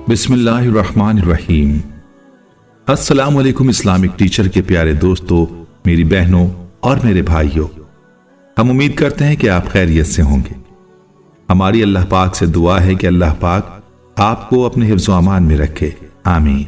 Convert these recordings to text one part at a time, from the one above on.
बिस्मिल्लाहिर्रहमानिर्रहीम। अस्सलाम वालेकुम इस्लामिक टीचर के प्यारे दोस्तों, मेरी बहनों और मेरे भाइयों, हम उम्मीद करते हैं कि आप खैरियत से होंगे। हमारी अल्लाह पाक से दुआ है कि अल्लाह पाक आपको अपने हिफ्ज़ व अमान में रखे, आमीन।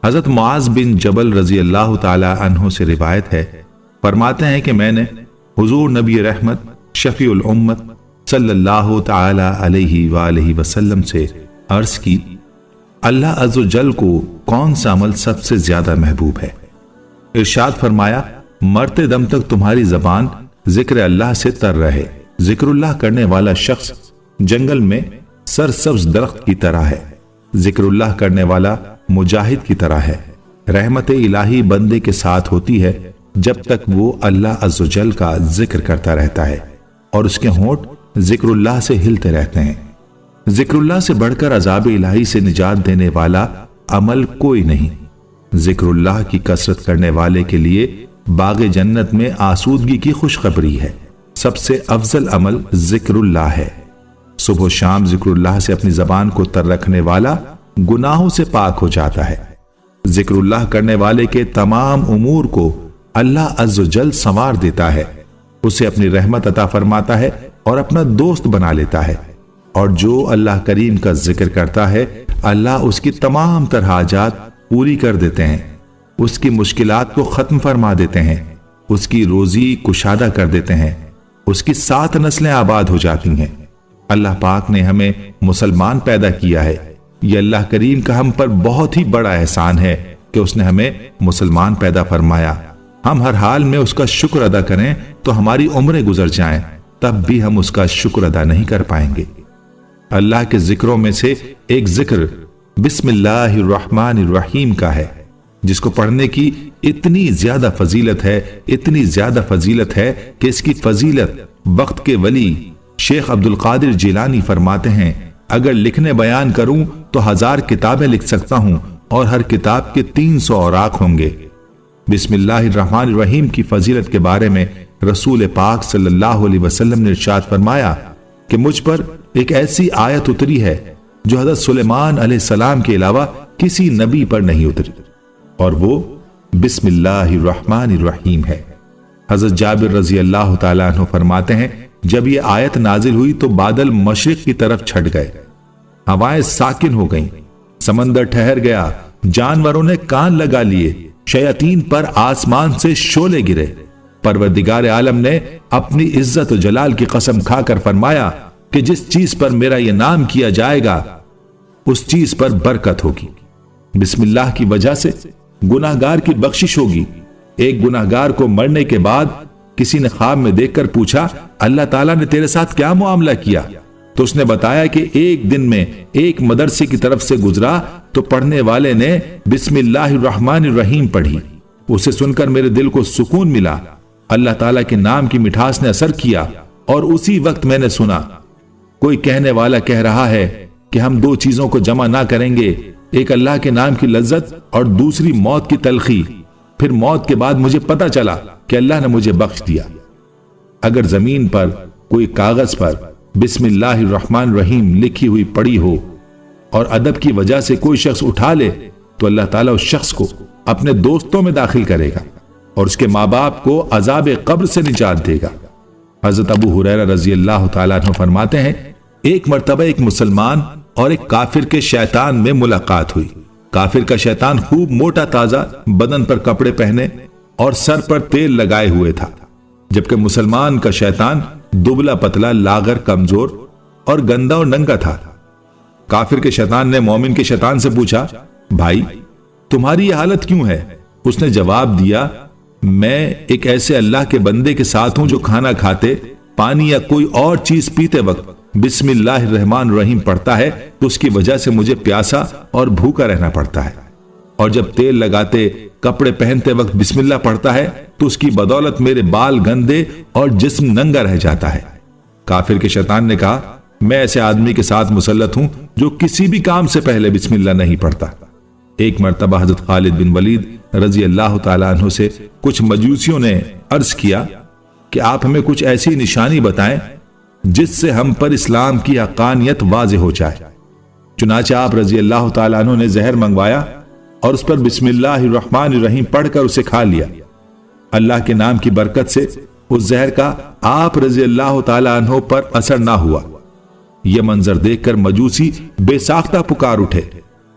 हज़रत मुआज़ बिन जबल रज़ी अल्लाह ताला अन्हु से रिवायत है, फरमाते हैं कि मैंने हुज़ूर नबी रहमत शफ़ीउल उम्मत सल्लल्लाहु ताला अलैहि वालैहि वसल्लम से अर्ज़ की, अल्लाह अज़्ज़ व जल को कौन सा अमल सबसे ज्यादा महबूब है? इरशाद फरमाया, मरते दम तक तुम्हारी जबान जिक्र अल्लाह से तर रहे। जिक्रुल्लाह करने वाला शख्स जंगल में सरसब्ज दरख्त की तरह है। जिक्रुल्लाह करने वाला मुजाहिद की तरह है। रहमत इलाही बंदे के साथ होती है जब तक वो अल्लाह अज़्ज़ व जल का जिक्र करता रहता है और उसके होंठ जिक्रुल्लाह से हिलते रहते हैं। जिक्रुल्लाह से बढ़कर अज़ाब इलाही से निजात देने वाला अमल कोई नहीं। जिक्रुल्लाह की कसरत करने वाले के लिए बाग़े जन्नत में आसूदगी की खुशखबरी है। सबसे अफजल अमल जिक्रुल्लाह है। सुबह शाम जिक्रुल्लाह से अपनी जबान को तर रखने वाला गुनाहों से पाक हो जाता है। जिक्रुल्लाह करने वाले के तमाम उमूर को अल्लाह अज़्ज़ व जल संवार देता है, उसे अपनी रहमत अता फरमाता है और अपना दोस्त बना लेता है। और जो अल्लाह करीम का जिक्र करता है, अल्लाह उसकी तमाम तरह हाजात पूरी कर देते हैं, उसकी मुश्किलात को खत्म फरमा देते हैं, उसकी रोजी कुशादा कर देते हैं, उसकी 7 नस्लें आबाद हो जाती हैं। अल्लाह पाक ने हमें मुसलमान पैदा किया है। यह अल्लाह करीम का हम पर बहुत ही बड़ा एहसान है कि उसने हमें मुसलमान पैदा फरमाया। हम हर हाल में उसका शुक्र अदा करें तो हमारी उम्रें गुजर जाएं, तब भी हम उसका शुक्र अदा नहीं कर पाएंगे। अल्लाह के जिक्रों में से एक जिक्र बिस्मिल्लाहिर्रहमानिर्रहीम का है, जिसको पढ़ने की इतनी ज्यादा फजीलत है कि इसकी फजीलत वक्त के वली शेख अब्दुल कादिर जिलानी फरमाते हैं, अगर लिखने बयान करूं तो 1000 किताबें लिख सकता हूं और हर किताब के 300 औराक होंगे। बिस्मिल्लाहिर्रहमानिर्रहीम की फजीलत के बारे में रसूल पाक सल्लल्लाहु अलैहि वसल्लम ने इरशाद फरमाया कि मुझ पर एक ऐसी आयत उतरी है जो हज़रत सुलेमान अलैहिस्सलाम के अलावा किसी नबी पर नहीं उतरी, और वो बिस्मिल्लाहिर्रहमानिर्रहीम है। हज़रत जाबिर रज़ी अल्लाह ताला अन्हु फरमाते हैं, जब ये आयत नाजिल हुई तो बादल मशरिक की तरफ छट गए, हवाएं साकिन हो गईं, समंदर ठहर गया, जानवरों ने कान लगा लिए, शयातीन पर आसमान से शोले गिरे। परवरदिगार आलम ने अपनी इज्जत और जलाल की कसम खाकर फरमाया कि जिस चीज पर मेरा यह नाम किया जाएगा उस चीज पर बरकत होगी। बिस्मिल्लाह की वजह से गुनाहगार की बख्शिश होगी। एक गुनाहगार को मरने के बाद किसी ने ख्वाब में देखकर पूछा, अल्लाह ताला ने तेरे साथ क्या मुआमला किया? तो उसने बताया कि एक दिन में एक मदरसे की तरफ से गुजरा तो पढ़ने वाले ने बिस्मिल्लाहिर्रहमानिर्रहीम पढ़ी। उसे सुनकर मेरे दिल को सुकून मिला। अल्लाह ताला के नाम की मिठास ने असर किया और उसी वक्त मैंने सुना कोई कहने वाला कह रहा है कि हम 2 चीजों को जमा ना करेंगे, एक अल्लाह के नाम की लज्जत और दूसरी मौत की तलखी। फिर मौत के बाद मुझे पता चला कि अल्लाह ने मुझे बख्श दिया। अगर जमीन पर कोई कागज पर बिस्मिल्लाहिर्रहमानिर्रहीम लिखी हुई पड़ी हो और अदब की वजह से कोई शख्स उठा ले तो अल्लाह ताला उस शख्स को अपने दोस्तों में दाखिल करेगा और उसके माँ बाप को अजाब कब्र से निजात देगा। हजरत अबू हुरैरा रजी अल्लाह ताला अन्हु फरमाते हैं, एक मर्तबा एक मुसलमान और एक काफिर के शैतान में मुलाकात हुई। काफिर का शैतान खूब मोटा ताजा, बदन पर कपड़े पहने और सर पर तेल लगाए हुए था, जबकि मुसलमान का शैतान दुबला पतला, लागर, कमजोर और गंदा और नंगा था। काफिर के शैतान ने मोमिन के शैतान से पूछा, भाई तुम्हारी यह हालत क्यों है? उसने जवाब दिया, मैं एक ऐसे अल्लाह के बंदे के साथ हूं जो खाना खाते, पानी या कोई और चीज पीते वक्त बिस्मिल्लाहिर्रहमानिर्रहीम पढ़ता है तो उसकी वजह से मुझे प्यासा और भूखा रहना पड़ता है, और जब तेल लगाते, कपड़े पहनते वक्त बिस्मिल्लाह पढ़ता है तो उसकी बदौलत मेरे बाल गंदे और जिस्म नंगा रह जाता है। काफिर के शैतान ने कहा, मैं ऐसे आदमी के साथ मुसल्लत हूं जो किसी भी काम से पहले बिस्मिल्लाह नहीं पढ़ता। एक मर्तबा हजरत खालिद बिन वलीद रजी अल्लाह ताला अन्हु से कुछ मजूसियों ने अर्ज किया कि आप हमें कुछ ऐसी निशानी बताएं जिससे हम पर इस्लाम की हक़ानियत वाज़ेह हो जाए। चुनाचे आप रजी अल्लाह ताला अन्हु ने जहर मंगवाया और उस पर बिस्मिल्लाहिर्रहमानिर्रहीम पढ़कर उसे खा लिया। अल्लाह के नाम की बरकत से उस जहर का आप रजी अल्लाह ताला अन्हु पर असर ना हुआ। यह मंजर देखकर मजूसी बेसाख्ता पुकार उठे,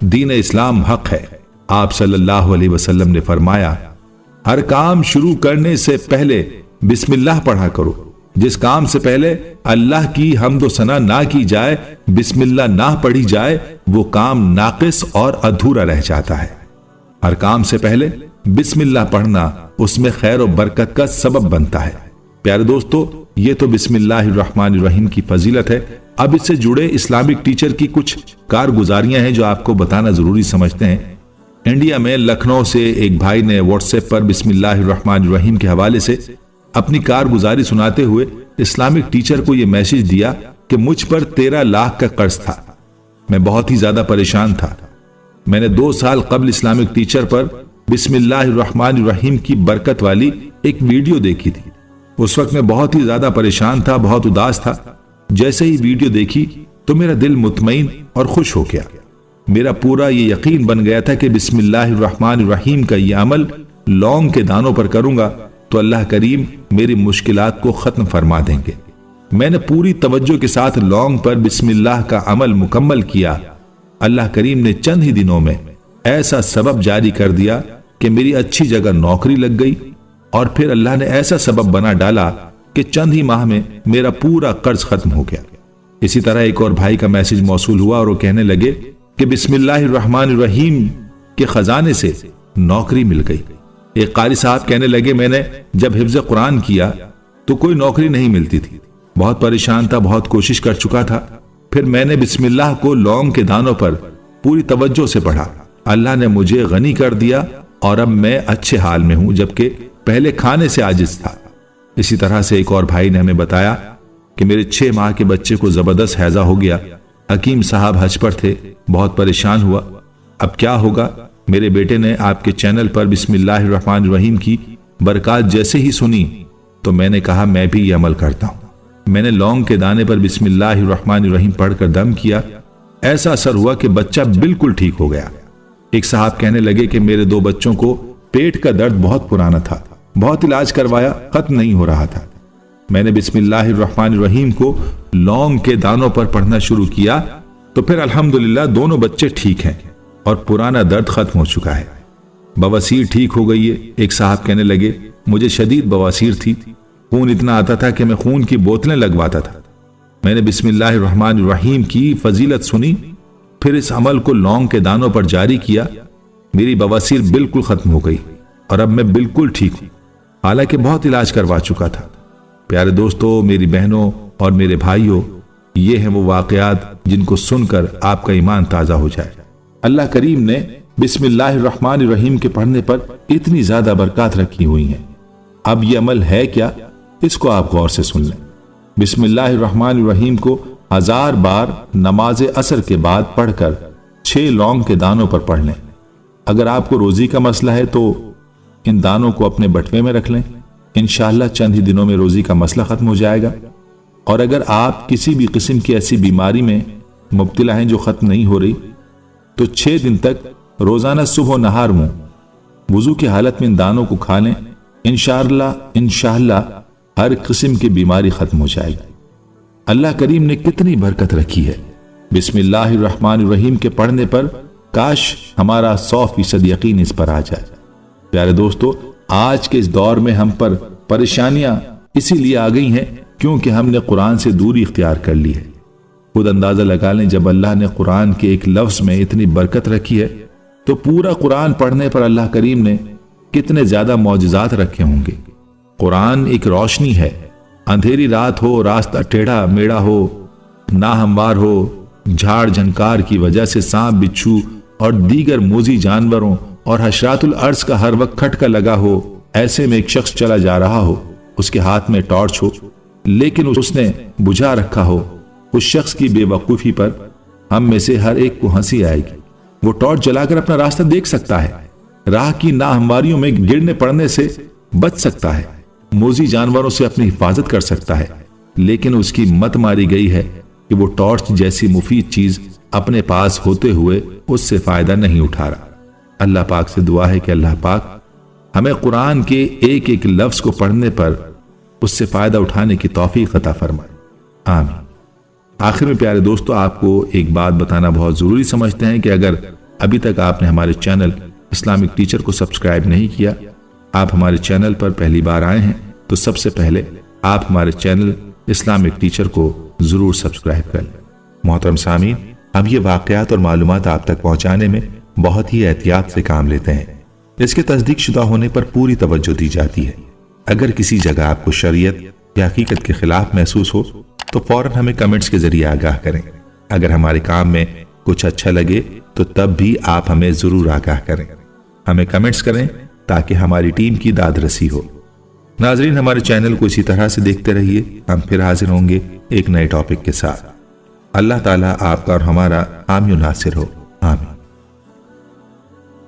दीन इस्लाम हक है। आप सल्लल्लाहु अलैहि वसल्लम ने फरमाया, हर काम शुरू करने से पहले बिस्मिल्लाह पढ़ा करो। जिस काम से पहले अल्लाह की हम्द व सना ना की जाए, बिस्मिल्लाह ना पढ़ी जाए, वो काम नाकिस और अधूरा रह जाता है। हर काम से पहले बिस्मिल्लाह पढ़ना उसमें खैर और बरकत का सबब बनता है। प्यारे दोस्तों, ये तो बिस्मिल्लाहिर्रहमानिर्रहीम की फजीलत है। अब इससे जुड़े इस्लामिक टीचर की कुछ कारगुजारियां हैं जो आपको बताना जरूरी समझते हैं। इंडिया में लखनऊ से एक भाई ने व्हाट्सएप पर बिस्मिल्लाहिर्रहमानिर्रहीम के हवाले से अपनी कारगुजारी सुनाते हुए इस्लामिक टीचर को यह मैसेज दिया कि मुझ पर 13 लाख का कर्ज था। मैं बहुत ही ज्यादा परेशान था। मैंने 2 साल कबल इस्लामिक टीचर पर बिस्मिल्लाहिर्रहमानिर्रहीम की बरकत वाली एक वीडियो देखी थी। उस वक्त मैं बहुत ही ज्यादा परेशान था, बहुत उदास था। जैसे ही वीडियो देखी तो मेरा दिल मुतमईन और खुश हो गया। मेरा पूरा ये यकीन बन गया था कि बिस्मिल्लाहिर्रहमानिर्रहीम का ये अमल लौंग के दानों पर करूंगा तो अल्लाह करीम मेरी मुश्किलात को खत्म फरमा देंगे। मैंने पूरी तवज्जो के साथ लौंग पर बिस्मिल्लाह का अमल मुकम्मल किया। अल्लाह करीम ने चंद ही दिनों में ऐसा सबब जारी कर दिया कि मेरी अच्छी जगह नौकरी लग गई और फिर अल्लाह ने ऐसा सबब बना डाला कि चंद ही माह में मेरा पूरा कर्ज खत्म हो गया। इसी तरह एक और भाई का मैसेज मौसूल हुआ और वो कहने लगे कि बिस्मिल्लाहिर्रहमानिर्रहीम के खजाने से नौकरी मिल गई। एक कारी साहब कहने लगे, मैंने जब हिफ्ज कुरान किया तो कोई नौकरी नहीं मिलती थी। बहुत परेशान था, बहुत कोशिश कर चुका था। फिर मैंने बिस्मिल्लाह को लौंग के दानों पर पूरी तवज्जो से पढ़ा। अल्लाह ने मुझे गनी कर दिया और अब मैं अच्छे हाल में हूं, जबकि पहले खाने से आजिज था। इसी तरह से एक और भाई ने हमें बताया कि मेरे 6 माह के बच्चे को जबरदस्त हैजा हो गया। हकीम साहब हज पर थे, बहुत परेशान हुआ। अब क्या होगा? मेरे बेटे ने आपके चैनल पर बिस्मिल्लाहिर्रहमानिर्रहीम की बरकत जैसे ही सुनी तो मैंने कहा मैं भी ये अमल करता हूं। मैंने लौंग के दाने पर बिस्मिल्लाहिर्रहमानिर्रहीम पढ़कर दम किया। ऐसा असर हुआ कि बच्चा बिल्कुल ठीक हो गया। एक साहब कहने लगे कि मेरे 2 बच्चों को पेट का दर्द बहुत पुराना था, बहुत इलाज करवाया, खत्म नहीं हो रहा था। मैंने बिस्मिल्लाहिर्रहमानिर्रहीम को लौंग के दानों पर पढ़ना शुरू किया तो फिर अल्हम्दुलिल्लाह दोनों बच्चे ठीक हैं और पुराना दर्द खत्म हो चुका है। बवासीर ठीक हो गई है। एक साहब कहने लगे मुझे शदीद बवासीर थी, खून इतना आता था कि मैं खून की बोतलें लगवाता था। मैंने बिस्मिल्लाहिर्रहमानिर्रहीम की फजीलत सुनी, फिर इस अमल को लौंग के दानों पर जारी किया। मेरी बवासीर बिल्कुल खत्म हो गई और अब मैं बिल्कुल ठीक हूं, हालांकि बहुत इलाज करवा चुका था। प्यारे दोस्तों, मेरी बहनों और मेरे भाइयों, ये हैं वो वाकयात जिनको सुनकर आपका ईमान ताजा हो जाए। अल्लाह करीम ने बिस्मिल्लाहिर्रहमानिर्रहीम के पढ़ने पर इतनी ज्यादा बरकत रखी हुई हैं। अब ये अमल है क्या, इसको आप गौर से सुन लें। बिस्मिल्लाहिर्रहमानिर्रहीम को 1000 बार नमाज असर के बाद पढ़कर 6 लौंग के दानों पर पढ़ लें। अगर आपको रोजी का मसला है तो इन दानों को अपने बटवे में रख लें। इंशाअल्लाह चंद ही दिनों में रोजी का मसला खत्म हो जाएगा। और अगर आप किसी भी किस्म की ऐसी बीमारी में मुब्तला हैं जो खत्म नहीं हो रही, तो 6 दिन तक रोजाना सुबह नहार मुंह वुजू की हालत में इन दानों को खा लें। इंशाअल्लाह हर किस्म की बीमारी खत्म हो जाएगी। अल्लाह करीम ने कितनी बरकत रखी है बिस्मिल्लाहिर्रहमानिर्रहीम के पढ़ने पर। काश हमारा 100% यकीन इस पर आ जाए। प्यारे दोस्तों, आज के इस दौर में हम पर परेशानियां इसीलिए आ गई हैं क्योंकि हमने कुरान से दूरी इख्तियार कर ली है। खुद अंदाजा लगा लें, जब अल्लाह ने कुरान के एक लफ्ज में इतनी बरकत रखी है तो पूरा कुरान पढ़ने पर अल्लाह करीम ने कितने ज्यादा मौजज़ात रखे होंगे। कुरान एक रोशनी है। अंधेरी रात हो, रास्ता टेढ़ा मेढ़ा हो, ना हमवार हो, झाड़ झंकार की वजह से सांप बिच्छू और दीगर मोजी जानवरों और हशरातुल अर्ज का हर वक्त खटका लगा हो, ऐसे में एक शख्स चला जा रहा हो, उसके हाथ में टॉर्च हो लेकिन उसने बुझा रखा हो, उस शख्स की बेवकूफी पर हम में से हर एक को हंसी आएगी। वो टॉर्च जलाकर अपना रास्ता देख सकता है, राह की नाहमवारियों में गिरने पड़ने से बच सकता है, मोजी जानवरों से अपनी हिफाजत कर सकता है, लेकिन उसकी मत मारी गई है कि वो टॉर्च जैसी मुफीद चीज اپنے پاس ہوتے ہوئے اس سے فائدہ نہیں اٹھا رہا۔ اللہ پاک سے دعا ہے کہ اللہ پاک ہمیں قرآن کے ایک ایک لفظ کو پڑھنے پر اس سے فائدہ اٹھانے کی توفیق عطا فرمائے، آمین۔ آخر میں پیارے دوستو، آپ کو ایک بات بتانا بہت ضروری سمجھتے ہیں کہ اگر ابھی تک آپ نے ہمارے چینل اسلامک ٹیچر کو سبسکرائب نہیں کیا، آپ ہمارے چینل پر پہلی بار آئے ہیں، تو سب سے پہلے آپ ہمارے چینل اسلامک ٹیچر کو ضرور سبسکرائب کر لیں۔ محترم سامعین، ہم یہ واقعات اور معلومات آپ تک پہنچانے میں بہت ہی احتیاط سے کام لیتے ہیں۔ اس کے تصدیق شدہ ہونے پر پوری توجہ دی جاتی ہے۔ اگر کسی جگہ آپ کو شریعت یا حقیقت کے خلاف محسوس ہو تو فوراً ہمیں کمنٹس کے ذریعے آگاہ کریں۔ اگر ہمارے کام میں کچھ اچھا لگے تو تب بھی آپ ہمیں ضرور آگاہ کریں۔ ہمیں کمنٹس کریں تاکہ ہماری ٹیم کی داد رسی ہو۔ ناظرین، ہمارے چینل کو اسی طرح سے دیکھتے رہیے، ہم پھر حاضر ہوں گے ایک نئے ٹاپک کے ساتھ۔ اللہ تعالیٰ آپ کا اور ہمارا حامی و ناصر ہو، آمین۔